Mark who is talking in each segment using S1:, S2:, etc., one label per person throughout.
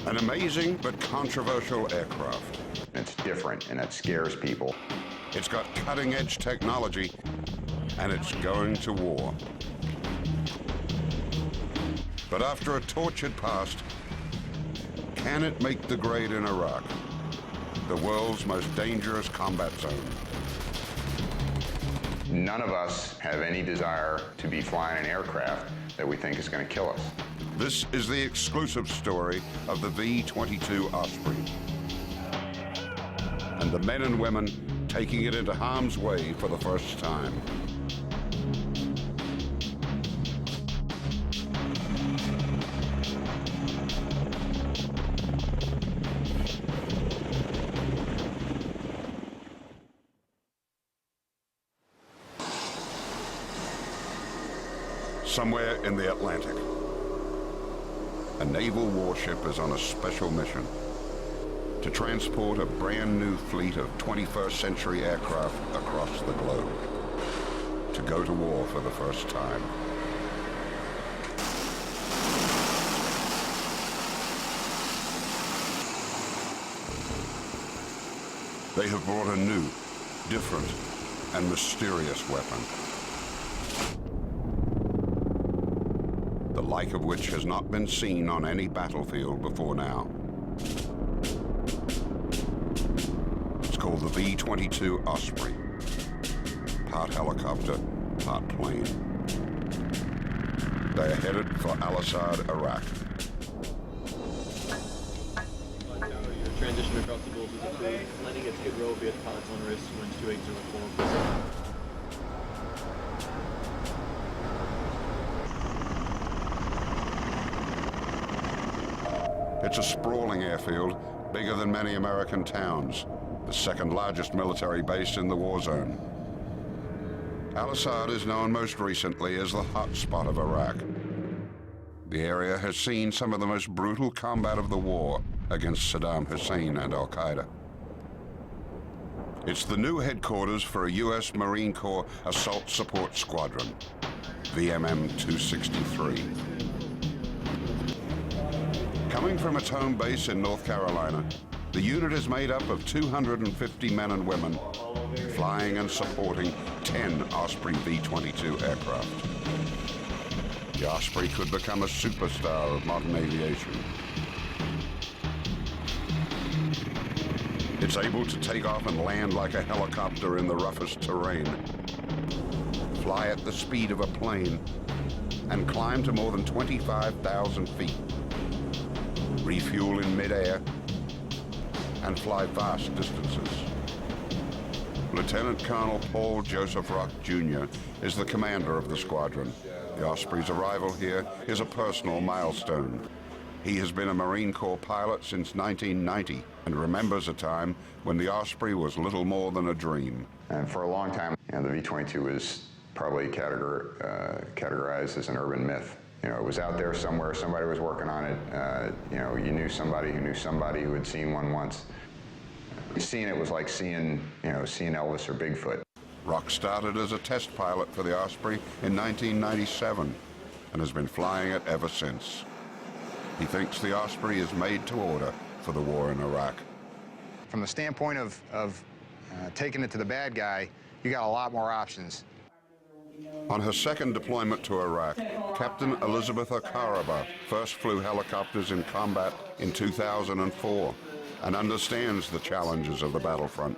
S1: An amazing but controversial aircraft.
S2: It's different, and it scares people.
S1: It's got cutting-edge technology, and it's going to war. But after a tortured past, can it make the grade in Iraq, the world's most dangerous combat zone?
S2: None of us have any desire to be flying an aircraft that we think is going to kill us.
S1: This is the exclusive story of the V-22 Osprey and the men and women taking it into harm's way for the first time. Somewhere in the Atlantic, a naval warship is on a special mission to transport a brand new fleet of 21st century aircraft across the globe to go to war for the first time. They have brought a new, different, and mysterious weapon, the like of which has not been seen on any battlefield before now. It's called the V-22 Osprey, part helicopter, part plane. They are headed for Al-Assad, Iraq.
S3: Your transition across the Gulf is approved. Landing at Skid Row via pilots on wrist, winds 2804.
S1: It's a sprawling airfield, bigger than many American towns, the second largest military base in the war zone. Al-Assad is known most recently as the hot spot of Iraq. The area has seen some of the most brutal combat of the war against Saddam Hussein and Al-Qaeda. It's the new headquarters for a U.S. Marine Corps Assault Support Squadron, VMM 263. Coming from its home base in North Carolina, the unit is made up of 250 men and women, flying and supporting 10 Osprey V-22 aircraft. The Osprey could become a superstar of modern aviation. It's able to take off and land like a helicopter in the roughest terrain, fly at the speed of a plane, and climb to more than 25,000 feet, refuel in midair, and fly vast distances. Lieutenant Colonel Paul Joseph Rock Jr. is the commander of the squadron. The Osprey's arrival here is a personal milestone. He has been a Marine Corps pilot since 1990 and remembers a time when the Osprey was little more than a dream.
S2: And for a long time, the V-22 was probably categorized as an urban myth. It was out there somewhere, somebody was working on it. You knew somebody who had seen one once. Seeing it was like seeing Elvis or Bigfoot.
S1: Rock started as a test pilot for the Osprey in 1997 and has been flying it ever since. He thinks the Osprey is made to order for the war in Iraq.
S4: From the standpoint of taking it to the bad guy, you got a lot more options.
S1: On her second deployment to Iraq, Captain Elizabeth Akaraba first flew helicopters in combat in 2004 and understands the challenges of the battlefront.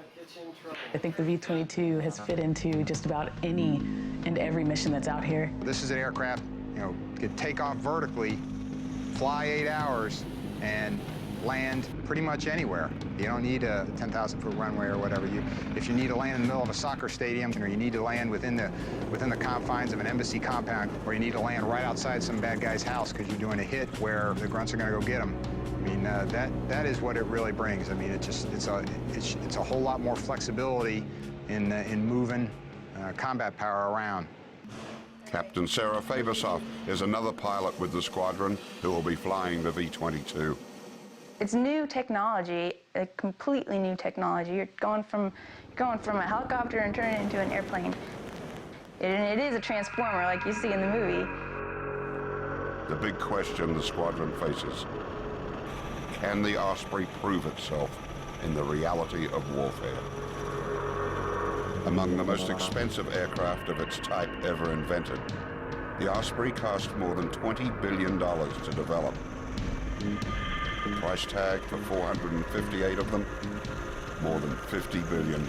S5: I think the V-22 has fit into just about any and every mission that's out here.
S4: This is an aircraft, could take off vertically, fly 8 hours, and land pretty much anywhere. You don't need a 10,000-foot runway or whatever. If you need to land in the middle of a soccer stadium, or you need to land within the confines of an embassy compound, or you need to land right outside some bad guy's house because you're doing a hit where the grunts are going to go get them. I mean, that is what it really brings. I mean, it's a whole lot more flexibility in moving combat power around.
S1: Captain Sarah Fabersoff is another pilot with the squadron who will be flying the V-22.
S6: It's new technology, a completely new technology. You're going from a helicopter and turning it into an airplane. It is a transformer like you see in the movie.
S1: The big question the squadron faces: Can the Osprey prove itself in the reality of warfare? Among the most expensive aircraft of its type ever invented, the Osprey cost more than $20 billion to develop. The price tag for 458 of them, more than $50 billion.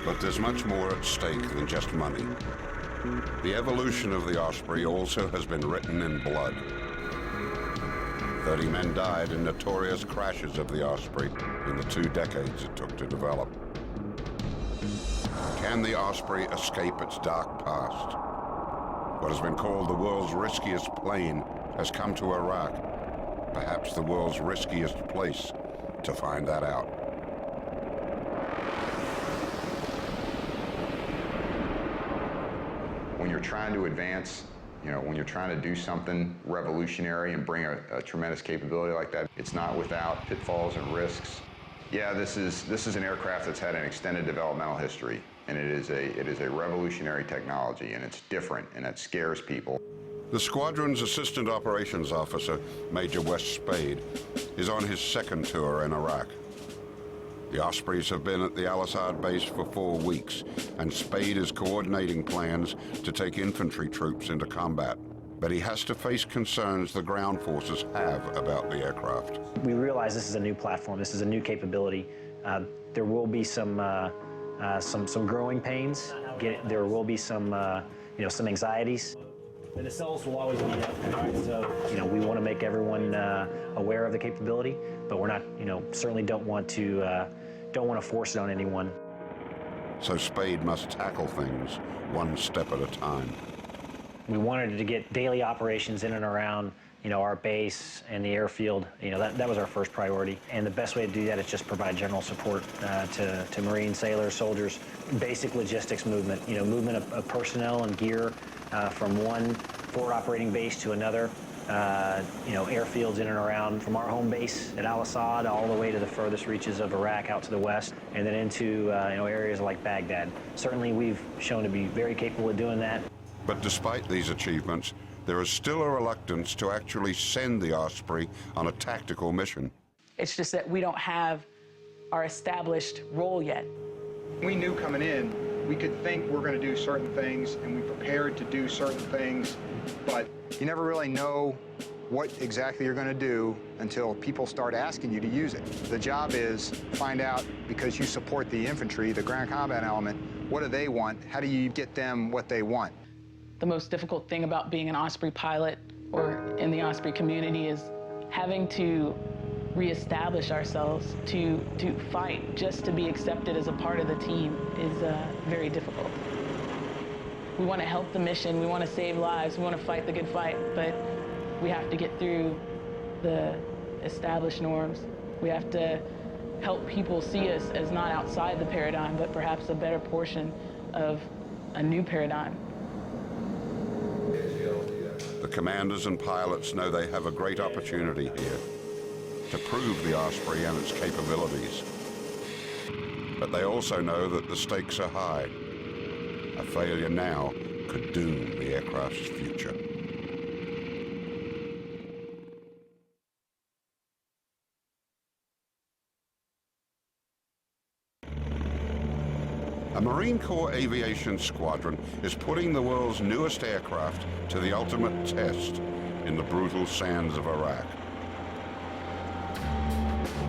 S1: But there's much more at stake than just money. The evolution of the Osprey also has been written in blood. 30 men died in notorious crashes of the Osprey in the 2 decades it took to develop. Can the Osprey escape its dark past? What has been called the world's riskiest plane has come to Iraq, perhaps the world's riskiest place to find that out.
S2: When you're trying to advance, when you're trying to do something revolutionary and bring a tremendous capability like that, it's not without pitfalls and risks. Yeah, this is an aircraft that's had an extended developmental history, and it is a revolutionary technology, and it's different, and it scares people.
S1: The squadron's assistant operations officer, Major Wes Spade, is on his 2nd tour in Iraq. The Ospreys have been at the Al-Assad base for 4 weeks, and Spade is coordinating plans to take infantry troops into combat. But he has to face concerns the ground forces have about the aircraft.
S7: We realize this is a new platform, this is a new capability. There will be some growing pains. There will be some anxieties. The nacelles will always be up, right? So, we want to make everyone aware of the capability, but we're not, certainly don't want to force it on anyone.
S1: So Spade must tackle things one step at a time.
S7: We wanted to get daily operations in and around, our base and the airfield. That was our first priority. And the best way to do that is just provide general support to Marine sailors, soldiers, basic logistics movement, movement of personnel and gear from one forward operating base to another, airfields in and around from our home base at Al-Assad all the way to the furthest reaches of Iraq out to the west, and then into areas like Baghdad. Certainly we've shown to be very capable of doing that.
S1: But despite these achievements, there is still a reluctance to actually send the Osprey on a tactical mission.
S5: It's just that we don't have our established role yet.
S4: We knew coming in, we could think we're going to do certain things, and we prepared to do certain things, but you never really know what exactly you're going to do until people start asking you to use it. The job is find out, because you support the infantry, the ground combat element, what do they want? How do you get them what they want?
S5: The most difficult thing about being an Osprey pilot or in the Osprey community is having to reestablish ourselves, to fight just to be accepted as a part of the team is very difficult. We want to help the mission, we want to save lives, we want to fight the good fight, but we have to get through the established norms. We have to help people see us as not outside the paradigm, but perhaps a better portion of a new paradigm.
S1: The commanders and pilots know they have a great opportunity here to prove the Osprey and its capabilities. But they also know that the stakes are high. A failure now could doom the aircraft's future. A Marine Corps aviation squadron is putting the world's newest aircraft to the ultimate test in the brutal sands of Iraq.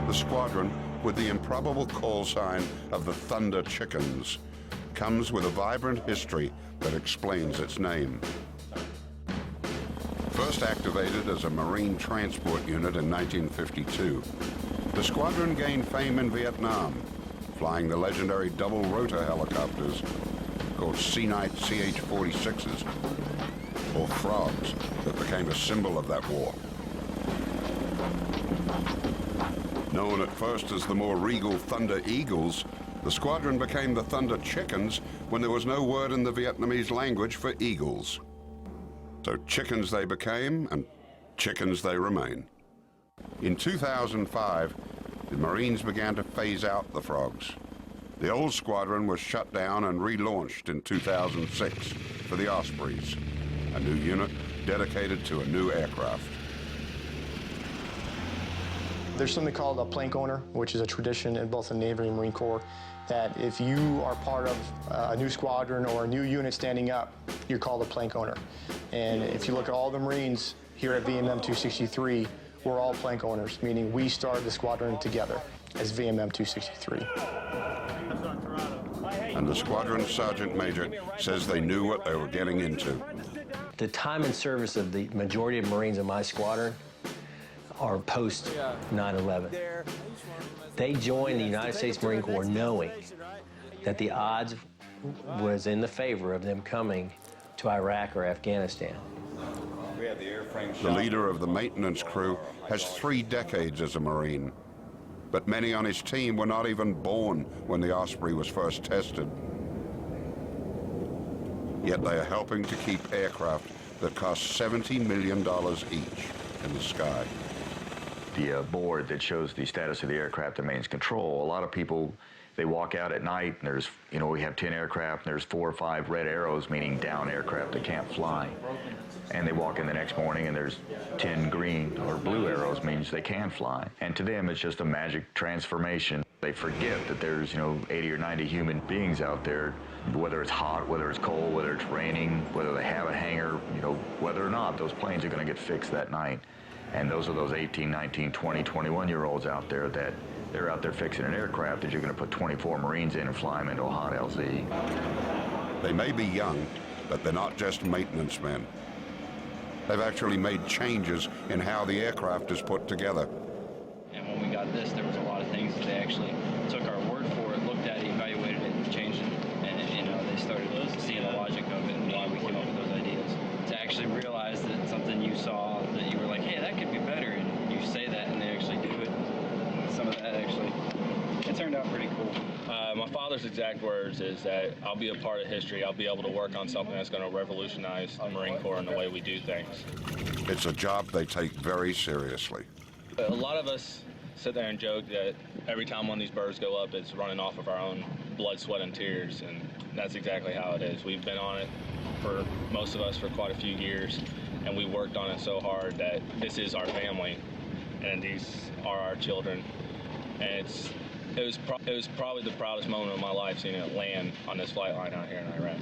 S1: The squadron, with the improbable call sign of the Thunder Chickens, comes with a vibrant history that explains its name. First activated as a Marine transport unit in 1952, the squadron gained fame in Vietnam, flying the legendary double-rotor helicopters called Sea-Knight CH-46s, or Frogs, that became a symbol of that war. Known at first as the more regal Thunder Eagles, the squadron became the Thunder Chickens when there was no word in the Vietnamese language for eagles. So chickens they became, and chickens they remain. In 2005, the Marines began to phase out the Frogs. The old squadron was shut down and relaunched in 2006 for the Ospreys, a new unit dedicated to a new aircraft.
S8: There's something called a plank owner, which is a tradition in both the Navy and Marine Corps, that if you are part of a new squadron or a new unit standing up, you're called a plank owner. And if you look at all the Marines here at VMM 263, we're all plank owners, meaning we started the squadron together as VMM 263.
S1: And the squadron sergeant major says they knew what they were getting into.
S9: The time and service of the majority of Marines in my squadron are post 9/11. They joined the United States Marine Corps knowing that the odds was in the favor of them coming to Iraq or Afghanistan.
S1: The leader of the maintenance crew has 3 decades as a Marine, but many on his team were not even born when the Osprey was first tested. Yet they are helping to keep aircraft that cost $70 million each in the sky.
S10: The board that shows the status of the aircraft and maintenance control, a lot of people, they walk out at night and there's, we have 10 aircraft and there's 4 or 5 red arrows, meaning down aircraft that can't fly. And they walk in the next morning and there's 10 green or blue arrows, means they can fly. And to them, it's just a magic transformation. They forget that there's, 80 or 90 human beings out there, whether it's hot, whether it's cold, whether it's raining, whether they have a hangar, whether or not, those planes are going to get fixed that night. And those are those 18, 19, 20, 21-year-olds out there that they're out there fixing an aircraft that you're going to put 24 Marines in and fly them into a hot LZ.
S1: They may be young, but they're not just maintenance men. They've actually made changes in how the aircraft is put together.
S11: And when we got this, there was a lot of things that they actually took our word for it, looked at it, evaluated it, and changed it. And they started seeing the logic of it and why we came up with those ideas. To actually realize that something you saw that you were like, hey, that could be better, and you say that and they actually do it. Some of that actually, it turned out pretty cool.
S12: My father's exact words is that I'll be a part of history. I'll be able to work on something that's going to revolutionize the Marine Corps and the way we do things.
S1: It's a job they take very seriously.
S12: A lot of us sit there and joke that every time one of these birds go up, it's running off of our own blood, sweat, and tears, and that's exactly how it is. We've been on it, for most of us, for quite a few years, and we worked on it so hard that this is our family, and these are our children, and it was probably the proudest moment of my life seeing it land on this flight line out here in Iraq.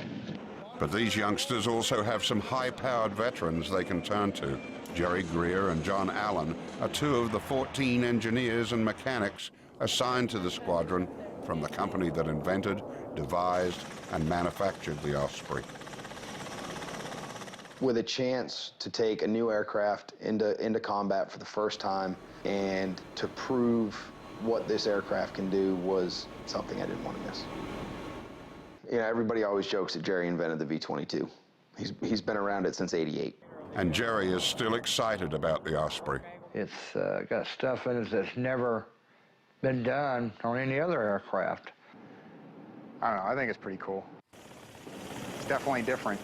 S1: But these youngsters also have some high-powered veterans they can turn to. Jerry Greer and John Allen are 2 of the 14 engineers and mechanics assigned to the squadron from the company that invented, devised, and manufactured the Osprey.
S13: With a chance to take a new aircraft into combat for the first time and to prove what this aircraft can do was something I didn't want to miss. Everybody always jokes that Jerry invented the V-22. He's been around it since '88.
S1: And Jerry is still excited about the Osprey.
S14: It's got stuff in it that's never been done on any other aircraft.
S4: I don't know, I think it's pretty cool. It's definitely different.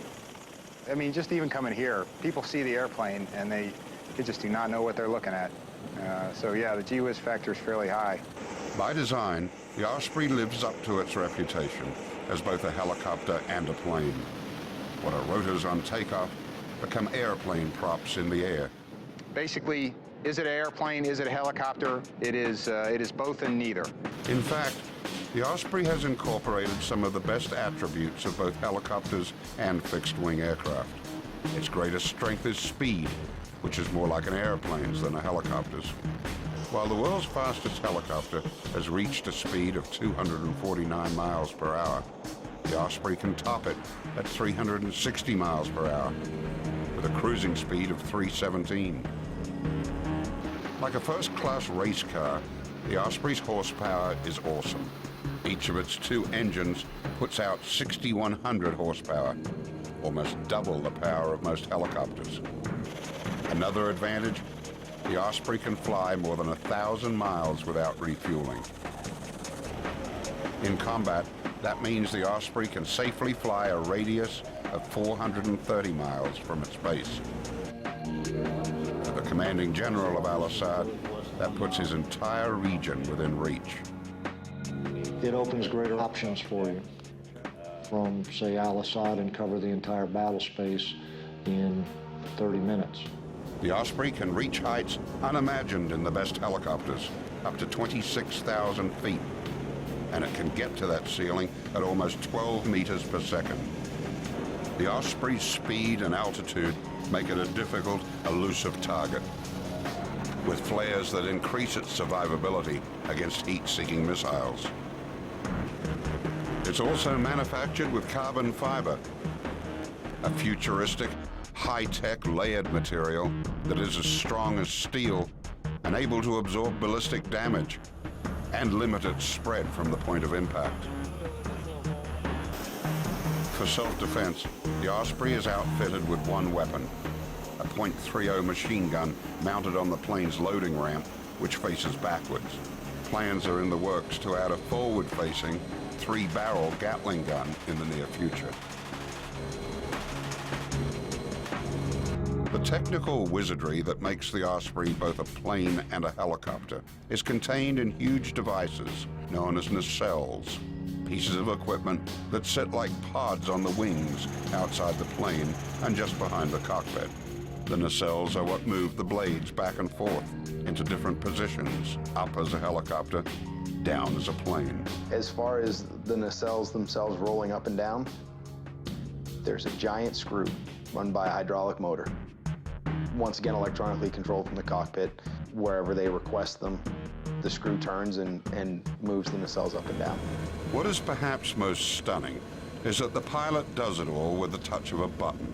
S4: I mean, just even coming here, people see the airplane and they just do not know what they're looking at. So yeah, the gee whiz factor is fairly high.
S1: By design, the Osprey lives up to its reputation as both a helicopter and a plane. What are rotors on takeoff become airplane props in the air.
S4: Basically, is it an airplane, is it a helicopter? It is both and neither.
S1: In fact, the Osprey has incorporated some of the best attributes of both helicopters and fixed-wing aircraft. Its greatest strength is speed, which is more like an airplane's than a helicopter's. While the world's fastest helicopter has reached a speed of 249 miles per hour, the Osprey can top it at 360 miles per hour, with a cruising speed of 317. Like a first-class race car, the Osprey's horsepower is awesome. Each of its 2 engines puts out 6,100 horsepower, almost double the power of most helicopters. Another advantage, the Osprey can fly more than 1,000 miles without refueling. In combat, that means the Osprey can safely fly a radius of 430 miles from its base. For the commanding general of al-Assad, that puts his entire region within reach.
S15: It opens greater options for you from, say, al-Assad and cover the entire battle space in 30 minutes.
S1: The Osprey can reach heights unimagined in the best helicopters, up to 26,000 feet. And it can get to that ceiling at almost 12 meters per second. The Osprey's speed and altitude make it a difficult, elusive target, with flares that increase its survivability against heat-seeking missiles. It's also manufactured with carbon fiber, a futuristic, high-tech layered material that is as strong as steel and able to absorb ballistic damage and limit its spread from the point of impact. For self-defense, the Osprey is outfitted with one weapon, a .30 machine gun mounted on the plane's loading ramp, which faces backwards. Plans are in the works to add a forward-facing, 3-barrel Gatling gun in the near future. The technical wizardry that makes the Osprey both a plane and a helicopter is contained in huge devices known as nacelles, pieces of equipment that sit like pods on the wings outside the plane and just behind the cockpit. The nacelles are what move the blades back and forth into different positions, up as a helicopter, down as a plane.
S13: As far as the nacelles themselves rolling up and down, there's a giant screw run by a hydraulic motor. Once again, electronically controlled from the cockpit. Wherever they request them, the screw turns and moves the nacelles up and down.
S1: What is perhaps most stunning is that the pilot does it all with the touch of a button,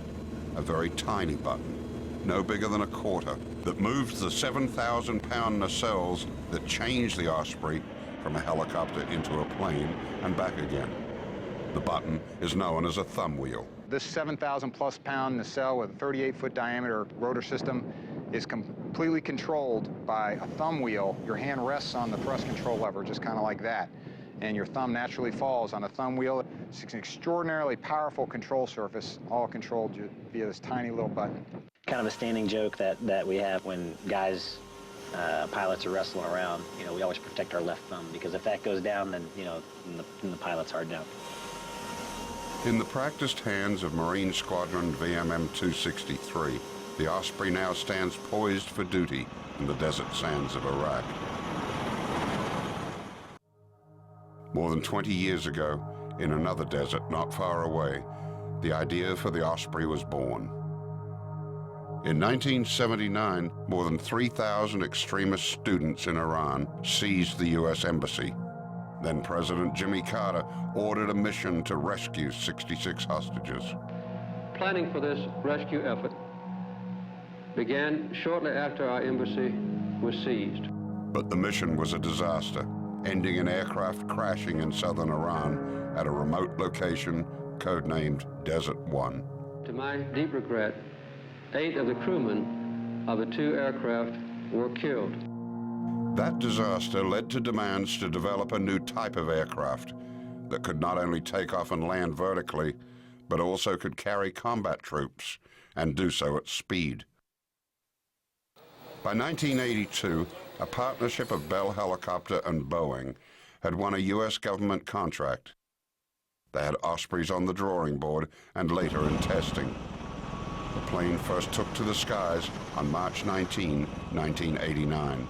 S1: a very tiny button, no bigger than a quarter, that moves the 7,000-pound nacelles that change the Osprey from a helicopter into a plane and back again. The button is known as a thumb wheel.
S4: This 7,000-plus pound nacelle with a 38-foot diameter rotor system is completely controlled by a thumb wheel. Your hand rests on the thrust control lever, just kind of like that, and your thumb naturally falls on a thumb wheel. It's an extraordinarily powerful control surface, all controlled via this tiny little button.
S7: Kind of a standing joke that we have when guys, pilots are wrestling around. You know, we always protect our left thumb, because if that goes down, then, you know, then the pilot's hard down.
S1: In the practiced hands of Marine Squadron VMM 263, the Osprey now stands poised for duty in the desert sands of Iraq. More than 20 years ago, in another desert not far away, the idea for the Osprey was born. In 1979, more than 3,000 extremist students in Iran seized the U.S. Embassy. Then President Jimmy Carter ordered a mission to rescue 66 hostages.
S16: Planning for this rescue effort began shortly after our embassy was seized.
S1: But the mission was a disaster, ending in aircraft crashing in southern Iran at a remote location codenamed Desert One.
S16: To my deep regret, 8 of the crewmen of the 2 aircraft were killed.
S1: That disaster led to demands to develop a new type of aircraft that could not only take off and land vertically, but also could carry combat troops and do so at speed. By 1982, a partnership of Bell Helicopter and Boeing had won a U.S. government contract. They had Ospreys on the drawing board and later in testing. The plane first took to the skies on March 19, 1989.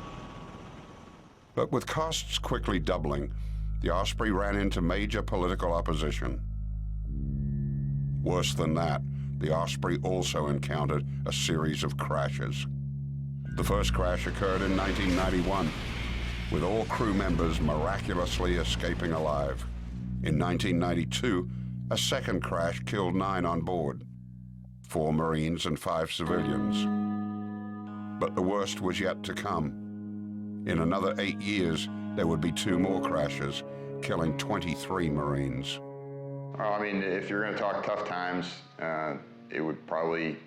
S1: But with costs quickly doubling, the Osprey ran into major political opposition. Worse than that, the Osprey also encountered a series of crashes. The first crash occurred in 1991, with all crew members miraculously escaping alive. In 1992, a second crash killed 9 on board, 4 Marines and 5 civilians. But the worst was yet to come. In another 8 years, there would be 2 more crashes, killing 23 Marines.
S2: Well, I mean, if you're going to talk tough times, it would probably,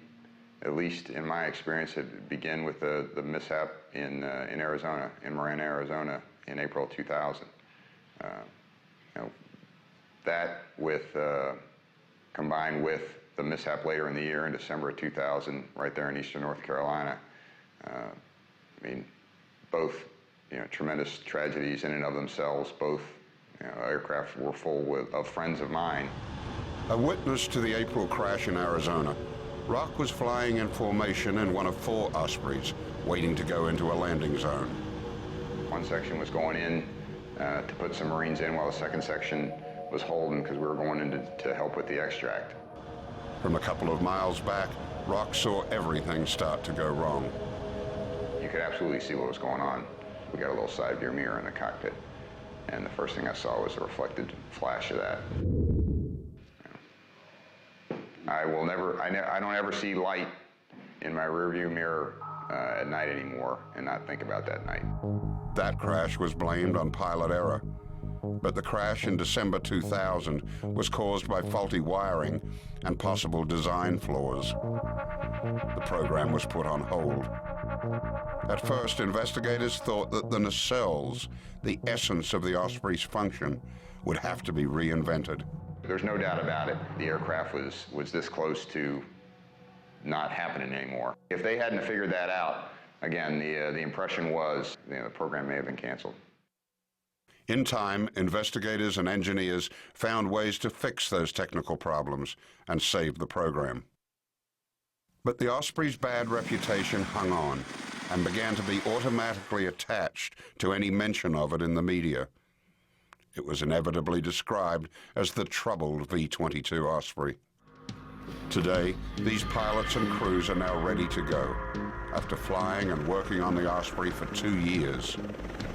S2: at least in my experience, it begin with the mishap in Arizona, in Marana, Arizona, in April 2000. You know, that combined with the mishap later in the year in December of 2000, right there in eastern North Carolina. I mean, both, you know, tremendous tragedies in and of themselves. Both, you know, aircraft were full of friends of mine.
S1: A witness to the April crash in Arizona Rock was flying in formation in one of 4 Ospreys, waiting to go into a landing zone.
S2: One section was going in to put some Marines in, while the second section was holding because we were going in to help with the extract.
S1: From a couple of miles back, Rock saw everything start to go wrong.
S2: You could absolutely see what was going on. We got a little side view mirror in the cockpit, and the first thing I saw was a reflected flash of that. I don't ever see light in my rearview mirror at night anymore and not think about that night.
S1: That crash was blamed on pilot error, but the crash in December 2000 was caused by faulty wiring and possible design flaws. The program was put on hold. At first, investigators thought that the nacelles, the essence of the Osprey's function, would have to be reinvented.
S2: There's no doubt about it. The aircraft was this close to not happening anymore. If they hadn't figured that out, again, the impression was the program may have been canceled.
S1: In time, investigators and engineers found ways to fix those technical problems and save the program. But the Osprey's bad reputation hung on and began to be automatically attached to any mention of it in the media. It was inevitably described as the troubled V-22 Osprey. Today, these pilots and crews are now ready to go. After flying and working on the Osprey for 2 years,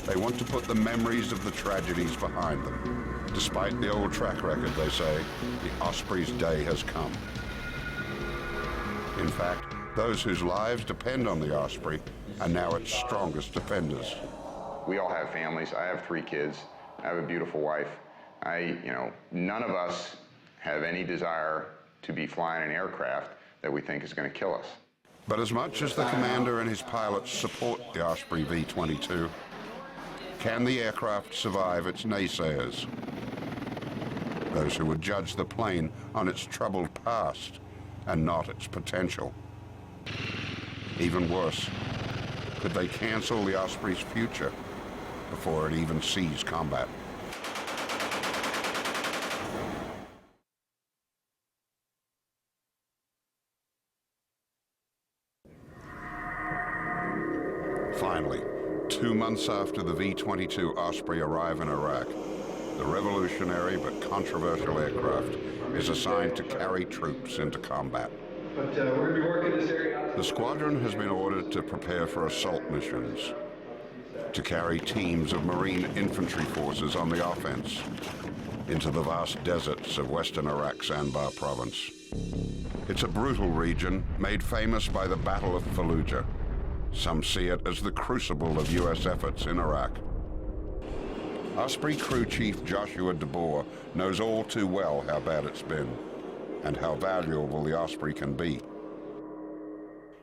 S1: they want to put the memories of the tragedies behind them. Despite the old track record, they say, the Osprey's day has come. In fact, those whose lives depend on the Osprey are now its strongest defenders.
S2: We all have families. I have 3 kids. I have a beautiful wife. None of us have any desire to be flying an aircraft that we think is going to kill us.
S1: But as much as the commander and his pilots support the Osprey V-22, can the aircraft survive its naysayers? Those who would judge the plane on its troubled past and not its potential. Even worse, could they cancel the Osprey's future before it even sees combat? Finally, 2 months after the V-22 Osprey arrive in Iraq, the revolutionary but controversial aircraft is assigned to carry troops into combat.
S17: But we're going to be working this area.
S1: The squadron has been ordered to prepare for assault missions, to carry teams of Marine infantry forces on the offense into the vast deserts of western Iraq's Anbar province. It's a brutal region made famous by the Battle of Fallujah. Some see it as the crucible of U.S. efforts in Iraq. Osprey Crew Chief Joshua DeBoer knows all too well how bad it's been and how valuable the Osprey can be.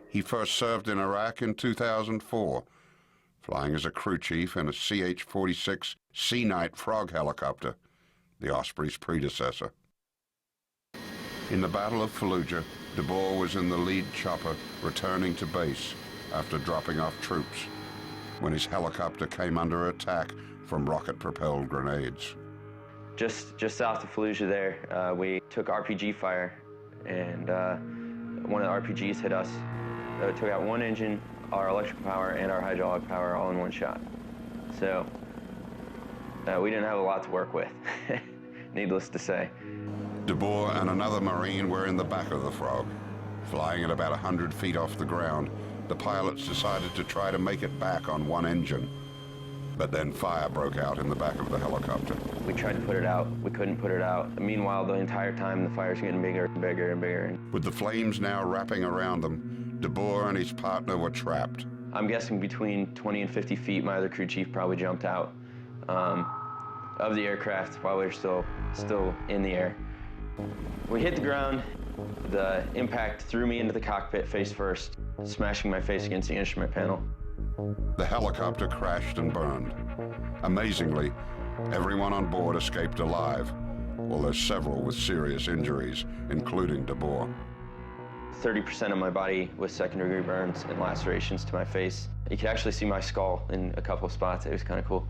S1: He first served in Iraq in 2004, flying as a crew chief in a CH-46 Sea Knight Frog helicopter, the Osprey's predecessor. In the Battle of Fallujah, DeBoer was in the lead chopper returning to base after dropping off troops when his helicopter came under attack from rocket-propelled grenades.
S18: Just south of Fallujah there, we took RPG fire, and one of the RPGs hit us. It took out one engine, our electrical power, and our hydraulic power all in one shot. So we didn't have a lot to work with, needless to say.
S1: DeBoer and another Marine were in the back of the Frog. Flying at about 100 feet off the ground, the pilots decided to try to make it back on one engine. But then fire broke out in the back of the helicopter.
S18: We tried to put it out. We couldn't put it out. Meanwhile, the entire time, the fire's getting bigger and bigger and bigger.
S1: With the flames now wrapping around them, DeBoer and his partner were trapped.
S18: I'm guessing between 20 and 50 feet, my other crew chief probably jumped out of the aircraft while we were still in the air. We hit the ground. The impact threw me into the cockpit face first, smashing my face against the instrument panel.
S1: The helicopter crashed and burned. Amazingly, everyone on board escaped alive, although several with serious injuries, including DeBoer.
S18: 30% of my body with second-degree burns and lacerations to my face. You could actually see my skull in a couple of spots. It was kind of cool.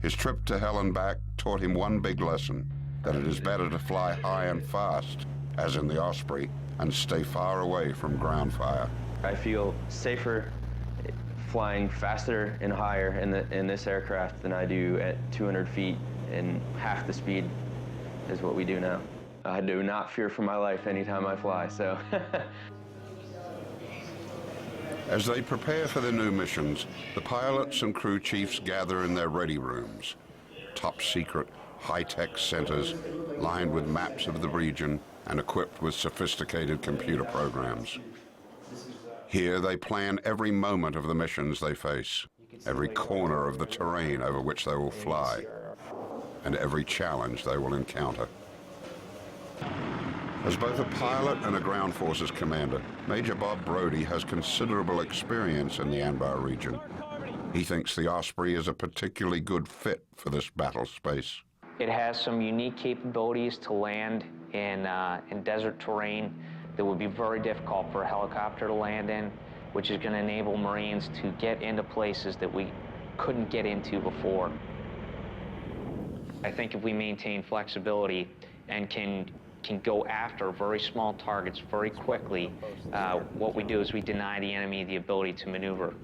S1: His trip to hell and back taught him one big lesson, that it is better to fly high and fast, as in the Osprey, and stay far away from ground fire.
S18: I feel safer flying faster and higher in this aircraft than I do at 200 feet and half the speed is what we do now. I do not fear for my life anytime I fly, so.
S1: As they prepare for their new missions, the pilots and crew chiefs gather in their ready rooms, top secret, high-tech centers lined with maps of the region and equipped with sophisticated computer programs. Here they plan every moment of the missions they face, every corner of the terrain over which they will fly, and every challenge they will encounter. As both a pilot and a ground forces commander, Major Bob Brody has considerable experience in the Anbar region. He thinks the Osprey is a particularly good fit for this battle space.
S19: It has some unique capabilities to land in desert terrain that would be very difficult for a helicopter to land in, which is going to enable Marines to get into places that we couldn't get into before. I think if we maintain flexibility and can go after very small targets very quickly, what we do is we deny the enemy the ability to maneuver.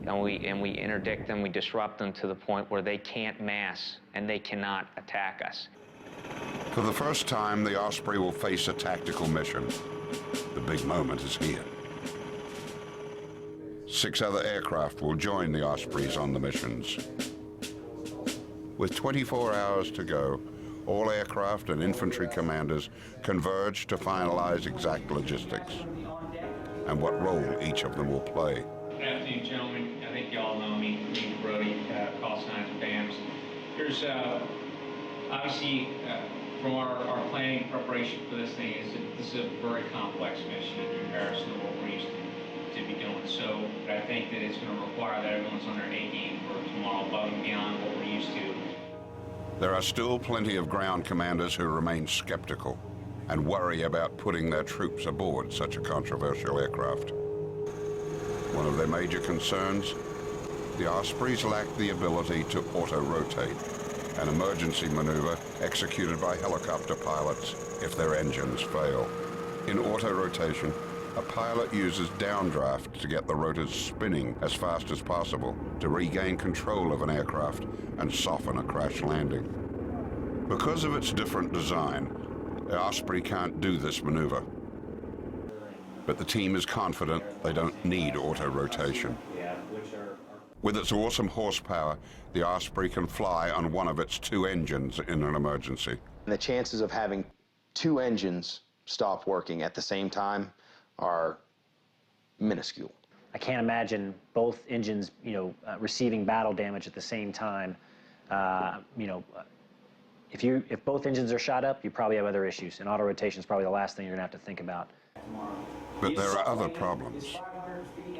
S19: And we interdict them, we disrupt them to the point where they can't mass and they cannot attack us.
S1: For the first time, the Osprey will face a tactical mission. The big moment is here. 6 other aircraft will join the Ospreys on the missions. With 24 hours to go, all aircraft and infantry commanders converge to finalize exact logistics and what role each of them will play.
S20: Good afternoon, gentlemen. I think you all know me, Major Brody, call signs BAMS. Here's obviously from our planning preparation for this thing this is a very complex mission in comparison to what we're used to be doing. So I think that it's going to require that everyone's on their A game for tomorrow, above and beyond what we're used to.
S1: There are still plenty of ground commanders who remain skeptical and worry about putting their troops aboard such a controversial aircraft. One of their major concerns, the Ospreys lack the ability to auto-rotate, an emergency maneuver executed by helicopter pilots if their engines fail. In auto-rotation, a pilot uses downdraft to get the rotors spinning as fast as possible to regain control of an aircraft and soften a crash landing. Because of its different design, the Osprey can't do this maneuver. But the team is confident they don't need auto-rotation. With its awesome horsepower, the Osprey can fly on one of its 2 engines in an emergency.
S13: And the chances of having 2 engines stop working at the same time are minuscule.
S7: I can't imagine both engines, receiving battle damage at the same time. If both engines are shot up, you probably have other issues, and auto-rotation is probably the last thing you're going to have to think about.
S1: But there are other problems.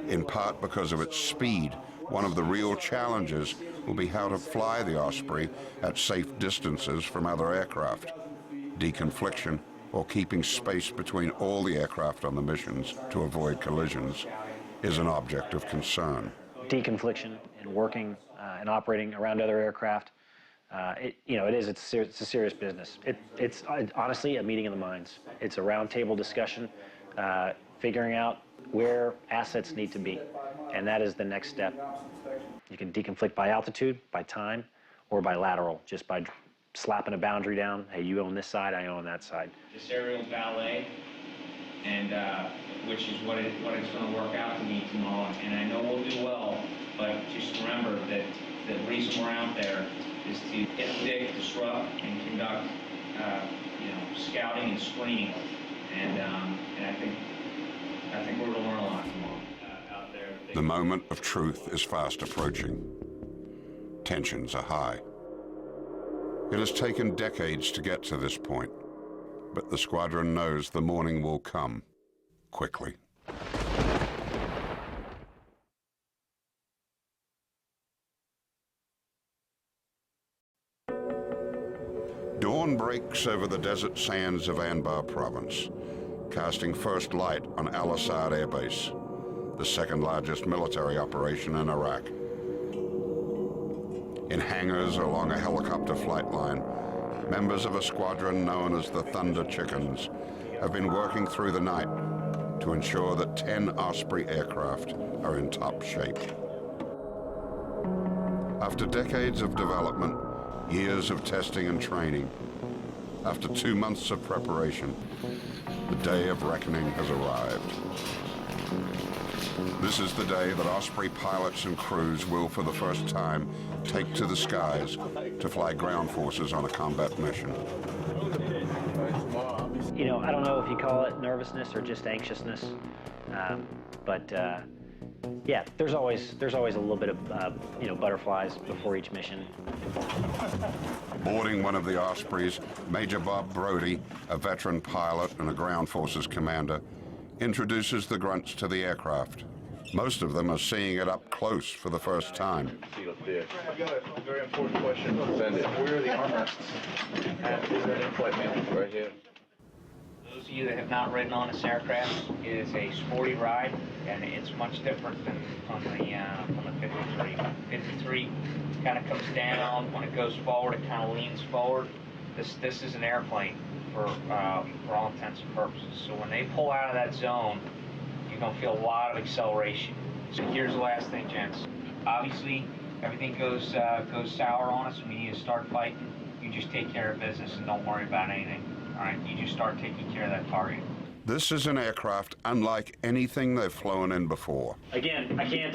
S1: In part because of its speed, one of the real challenges will be how to fly the Osprey at safe distances from other aircraft. Deconfliction, or keeping space between all the aircraft on the missions to avoid collisions, is an object of concern.
S7: Deconfliction and working and operating around other aircraft, it's a serious business. It's honestly a meeting of the minds. It's a roundtable discussion, figuring out where assets need to be, and that is the next step. You can deconflict by altitude, by time, or by lateral, just by slapping a boundary down. Hey, you own this side, I own that side.
S20: This aerial ballet, and which is what it's going to work out to be tomorrow. And I know we'll do well, but just remember that the reason we're out there is to interdict, disrupt, and conduct, scouting and screening. And I think we're going to learn a lot tomorrow out there.
S1: The moment of truth is fast approaching. Tensions are high. It has taken decades to get to this point, but the squadron knows the morning will come quickly. Dawn breaks over the desert sands of Anbar province, casting first light on Al-Assad Air Base, the second largest military operation in Iraq. In hangars along a helicopter flight line, members of a squadron known as the Thunder Chickens have been working through the night to ensure that 10 Osprey aircraft are in top shape. After decades of development, years of testing and training, after 2 months of preparation, the day of reckoning has arrived. This is the day that Osprey pilots and crews will, for the first time, take to the skies to fly ground forces on a combat mission.
S7: You know, I don't know if you call it nervousness or just anxiousness, but yeah, there's always a little bit of you know, butterflies before each mission.
S1: Boarding one of the Ospreys, Major Bob Brody, a veteran pilot and a ground forces commander, introduces the grunts to the aircraft. Most of them are seeing it up close for the first time.
S17: I've got a very important question. Send it. Where are the armrests? And is there an in-flight manual? Right here.
S11: Those of you that have not ridden on this aircraft, it is a sporty ride, and it's much different than on the 53. 53 kind of comes down. When it goes forward, it kind of leans forward. This is an airplane for all intents and purposes. So when they pull out of that zone, you're going to feel a lot of acceleration. So here's the last thing, gents. Obviously, everything goes sour on us. We need to start fighting. You just take care of business and don't worry about anything. All right, you just start taking care of that target.
S1: This is an aircraft unlike anything they've flown in before.
S7: Again, I can't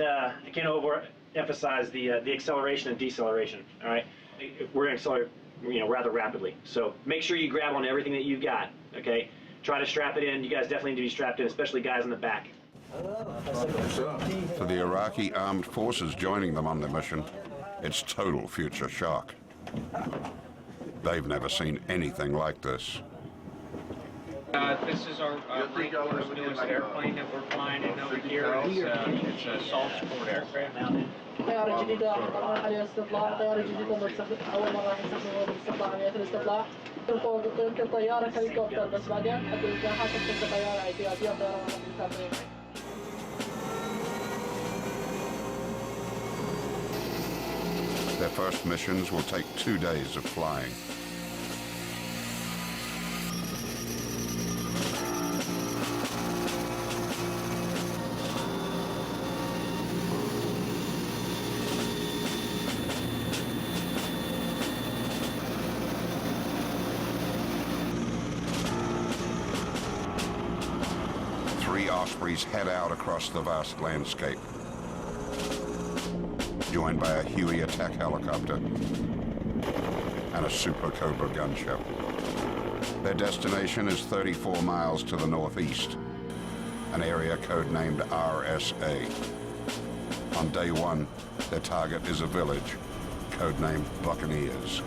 S7: overemphasize the acceleration and deceleration. All right, we're going to accelerate, you know, rather rapidly. So make sure you grab on everything that you've got. Okay, try to strap it in. You guys definitely need to be strapped in, especially guys in the back.
S1: For the Iraqi armed forces joining them on the mission, it's total future shock. They've never seen anything like this.
S11: This is our Marine Corps' newest airplane that we're flying in over here. It's a assault support aircraft.
S21: طيارة جديدة طبعا عليها استطلاع طيارة جديدة أول مرة يستخدموها بالاستطلاع عملية الاستطلاع يمكن طيارة هليكوبتر بس بعدين حتى الإجراءات تكون طيارة اعتيادية طيارة هليكوبتر.
S1: Their first missions will take 2 days of flying. Ospreys head out across the vast landscape, joined by a Huey attack helicopter and a Super Cobra gunship. Their destination is 34 miles to the northeast, an area codenamed RSA. On day 1, their target is a village, codenamed Buccaneers.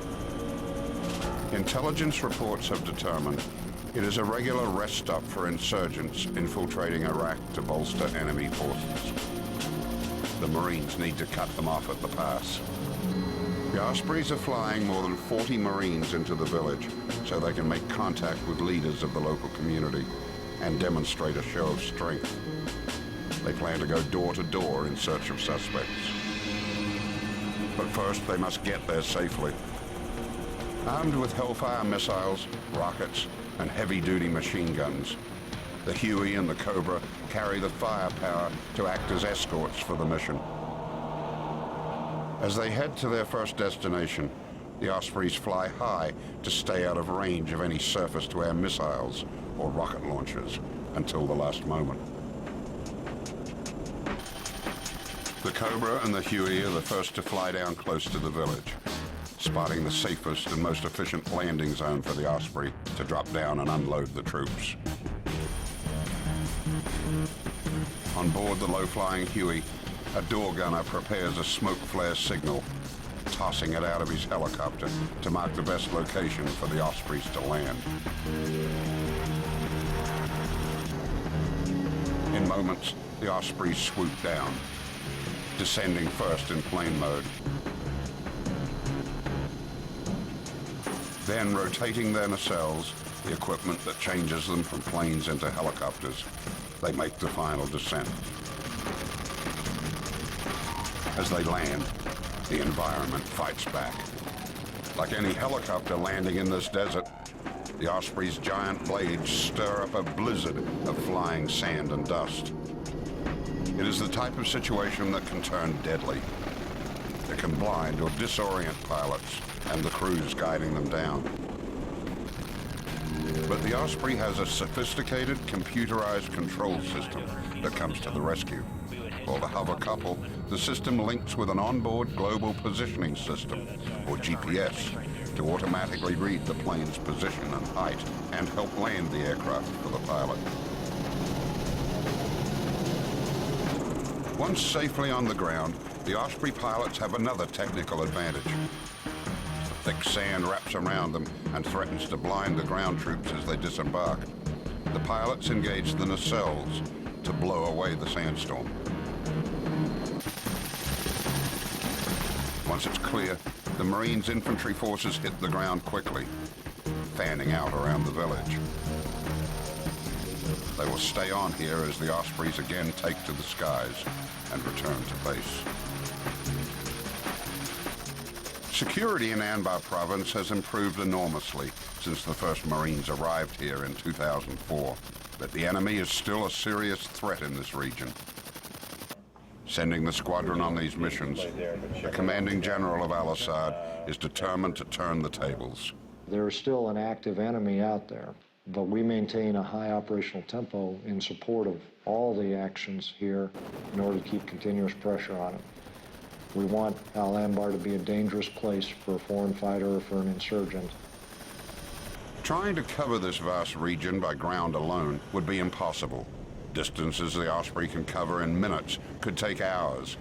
S1: Intelligence reports have determined it is a regular rest stop for insurgents infiltrating Iraq to bolster enemy forces. The Marines need to cut them off at the pass. The Ospreys are flying more than 40 Marines into the village so they can make contact with leaders of the local community and demonstrate a show of strength. They plan to go door to door in search of suspects. But first, they must get there safely. Armed with Hellfire missiles, rockets, and heavy-duty machine guns, the Huey and the Cobra carry the firepower to act as escorts for the mission. As they head to their first destination, the Ospreys fly high to stay out of range of any surface-to-air missiles or rocket launchers until the last moment. The Cobra and the Huey are the first to fly down close to the village, spotting the safest and most efficient landing zone for the Osprey to drop down and unload the troops. On board the low-flying Huey, a door gunner prepares a smoke flare signal, tossing it out of his helicopter to mark the best location for the Ospreys to land. In moments, the Ospreys swoop down, descending first in plane mode, then rotating their nacelles, the equipment that changes them from planes into helicopters, they make the final descent. As they land, the environment fights back. Like any helicopter landing in this desert, the The Osprey's giant blades stir up a blizzard of flying sand and dust. It is the type of situation that can turn deadly. It can blind or disorient pilots and the crews guiding them down. But the Osprey has a sophisticated computerized control system that comes to the rescue. Called a hover couple, the system links with an onboard global positioning system, or GPS, to automatically read the plane's position and height and help land the aircraft for the pilot. Once safely on the ground, the Osprey pilots have another technical advantage. Thick sand wraps around them and threatens to blind the ground troops as they disembark. The pilots engage the nacelles to blow away the sandstorm. Once it's clear, the Marines' infantry forces hit the ground quickly, fanning out around the village. They will stay on here as the Ospreys again take to the skies and return to base. Security in Anbar province has improved enormously since the first Marines arrived here in 2004, but the enemy is still a serious threat in this region. Sending the squadron on these missions, the commanding general of Al-Assad is determined to turn the tables.
S15: There's still an active enemy out there, but we maintain a high operational tempo in support of all the actions here in order to keep continuous pressure on it. We want Anbar to be a dangerous place for a foreign fighter or for an insurgent.
S1: Trying to cover this vast region by ground alone would be impossible. Distances the Osprey can cover in minutes could take hours.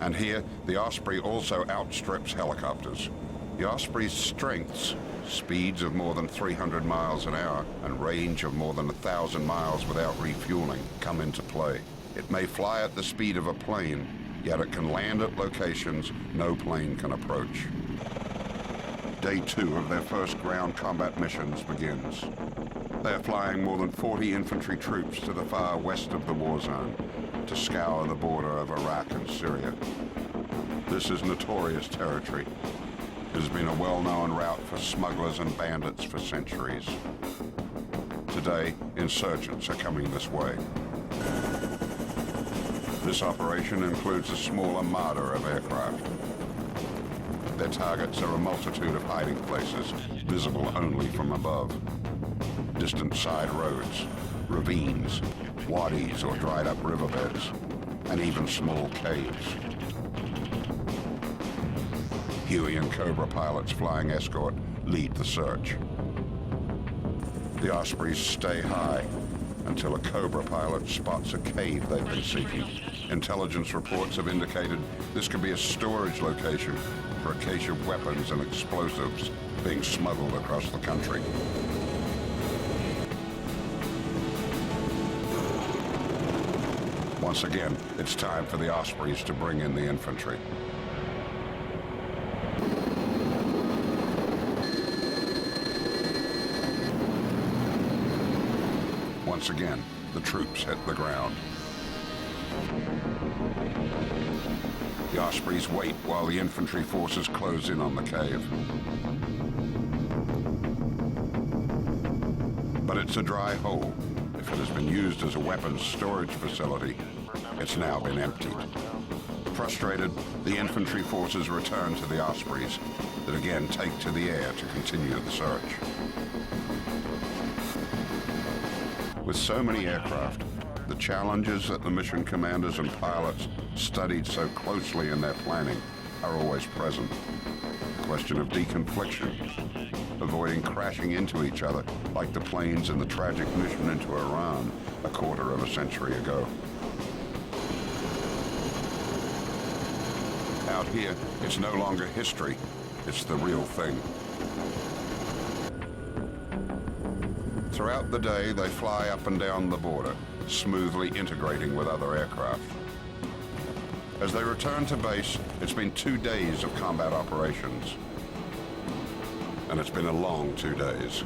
S1: And here, the Osprey also outstrips helicopters. The Osprey's strengths, speeds of more than 300 miles an hour and range of more than 1,000 miles without refueling, come into play. It may fly at the speed of a plane, yet it can land at locations no plane can approach. Day 2 of their first ground combat missions begins. They are flying more than 40 infantry troops to the far west of the war zone to scour the border of Iraq and Syria. This is notorious territory. It has been a well-known route for smugglers and bandits for centuries. Today, insurgents are coming this way. This operation includes a small armada of aircraft. Their targets are a multitude of hiding places, visible only from above. Distant side roads, ravines, wadis or dried up riverbeds, and even small caves. Huey and Cobra pilots flying escort lead the search. The Ospreys stay high until a Cobra pilot spots a cave they've been seeking. Intelligence reports have indicated this could be a storage location for a cache of weapons and explosives being smuggled across the country. Once again, it's time for the Ospreys to bring in the infantry. Once again, the troops hit the ground. The Ospreys wait while the infantry forces close in on the cave. But it's a dry hole. If it has been used as a weapons storage facility, it's now been emptied. Frustrated, the infantry forces return to the Ospreys that again take to the air to continue the search. With so many aircraft, the challenges that the mission commanders and pilots studied so closely in their planning are always present. The question of deconfliction, avoiding crashing into each other like the planes in the tragic mission into Iran a quarter of a century ago. Out here, it's no longer history, it's the real thing. Throughout the day, they fly up and down the border, smoothly integrating with other aircraft. As they return to base, it's been 2 days of combat operations. And it's been a long 2 days.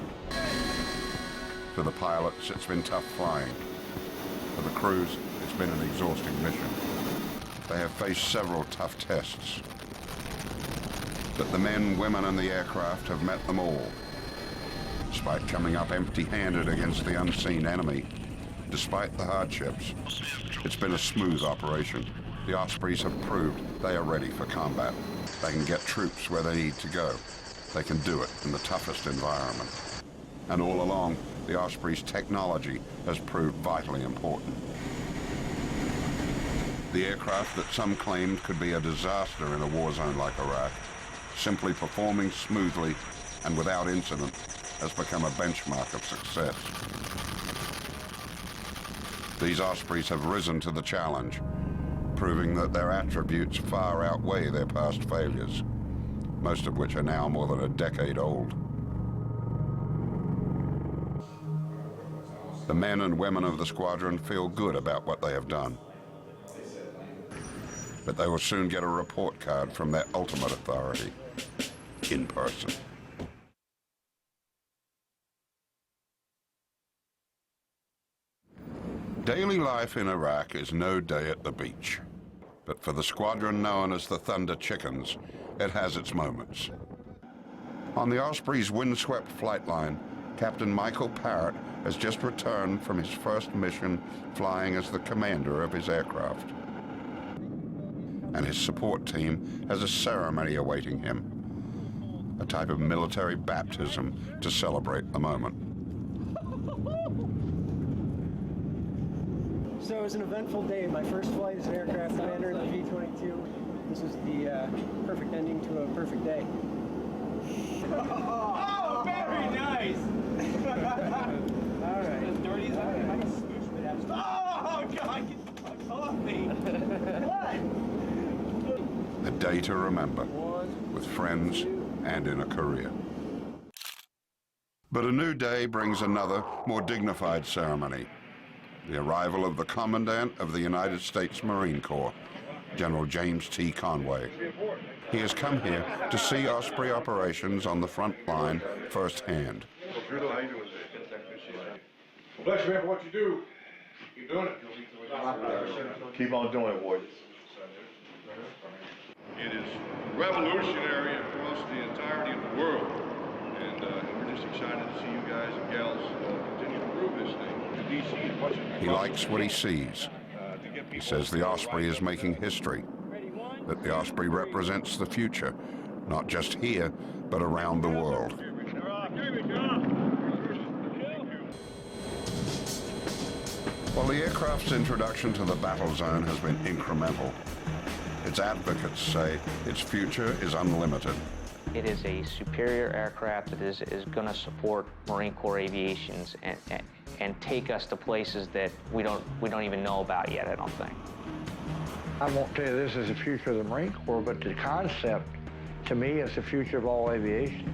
S1: For the pilots, it's been tough flying. For the crews, it's been an exhausting mission. They have faced several tough tests. But the men, women, and the aircraft have met them all. despite coming up empty-handed against the unseen enemy. Despite the hardships, it's been a smooth operation. The Ospreys have proved they are ready for combat. They can get troops where they need to go. They can do it in the toughest environment. And all along, the Osprey's technology has proved vitally important. The aircraft that some claimed could be a disaster in a war zone like Iraq, simply performing smoothly and without incident, has become a benchmark of success. These Ospreys have risen to the challenge, proving that their attributes far outweigh their past failures, most of which are now more than a decade old. The men and women of the squadron feel good about what they have done. But they will soon get a report card from their ultimate authority, in person. Daily life in Iraq is no day at the beach. But for the squadron known as the Thunder Chickens, it has its moments. On the Osprey's windswept flight line, Captain Michael Parrott has just returned from his first mission flying as the commander of his aircraft. And his support team has a ceremony awaiting him, a type of military baptism to celebrate the moment.
S3: So it was an eventful day. My first flight as an aircraft commander in the V-22. This was the perfect ending to a perfect day.
S22: Oh, very nice!
S3: All right.
S22: As dirty as I can smooch with that. Oh, God, get the fuck off me! What?
S1: A day to remember, with friends and in a career. But a new day brings another, more dignified ceremony. The arrival of the Commandant of the United States Marine Corps, General James T. Conway. He has come here to see Osprey operations on the front line firsthand.
S22: Bless you, man, for what you do. Keep doing it.
S17: Keep on doing it, boys.
S22: It is revolutionary across the entirety of the world. And we're just excited to see you guys and gals continue to prove this thing.
S1: He likes what he sees. He says the Osprey is making history, that the Osprey represents the future, not just here, but around the world. While the aircraft's introduction to the battle zone has been incremental, its advocates say its future is unlimited.
S19: It is a superior aircraft that is going to support Marine Corps aviations and take us to places that we don't even know about yet, I don't think.
S14: I won't tell you this is the future of the Marine Corps, but the concept, to me, is the future of all aviation.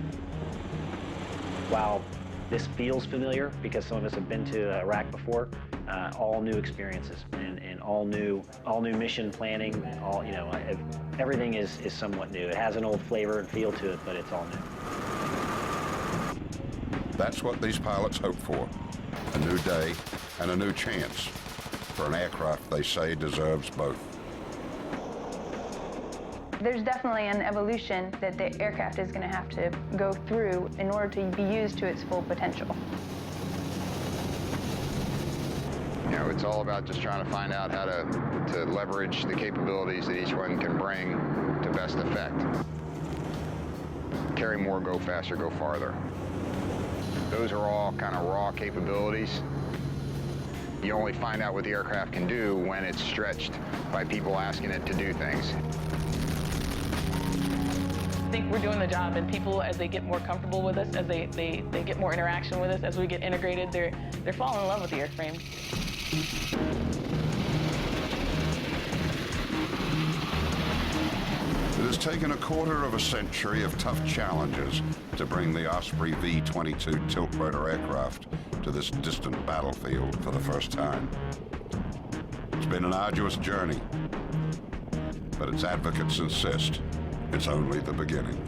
S7: While this feels familiar, because some of us have been to Iraq before, all new experiences and all new mission planning. Everything is somewhat new. It has an old flavor and feel to it, but it's all new.
S1: That's what these pilots hope for, a new day and a new chance for an aircraft they say deserves both.
S6: There's definitely an evolution that the aircraft is going to have to go through in order to be used to its full potential.
S2: You know, it's all about just trying to find out how to leverage the capabilities that each one can bring to best effect. Carry more, go faster, go farther. Those are all kind of raw capabilities. You only find out what the aircraft can do when it's stretched by people asking it to do things.
S5: I think we're doing the job, and people, as they get more comfortable with us, as they get more interaction with us, as we get integrated, they're falling in love with the airframe.
S1: It has taken a quarter of a century of tough challenges to bring the Osprey V-22 tiltrotor aircraft to this distant battlefield for the first time. It's been an arduous journey, but its advocates insist it's only the beginning.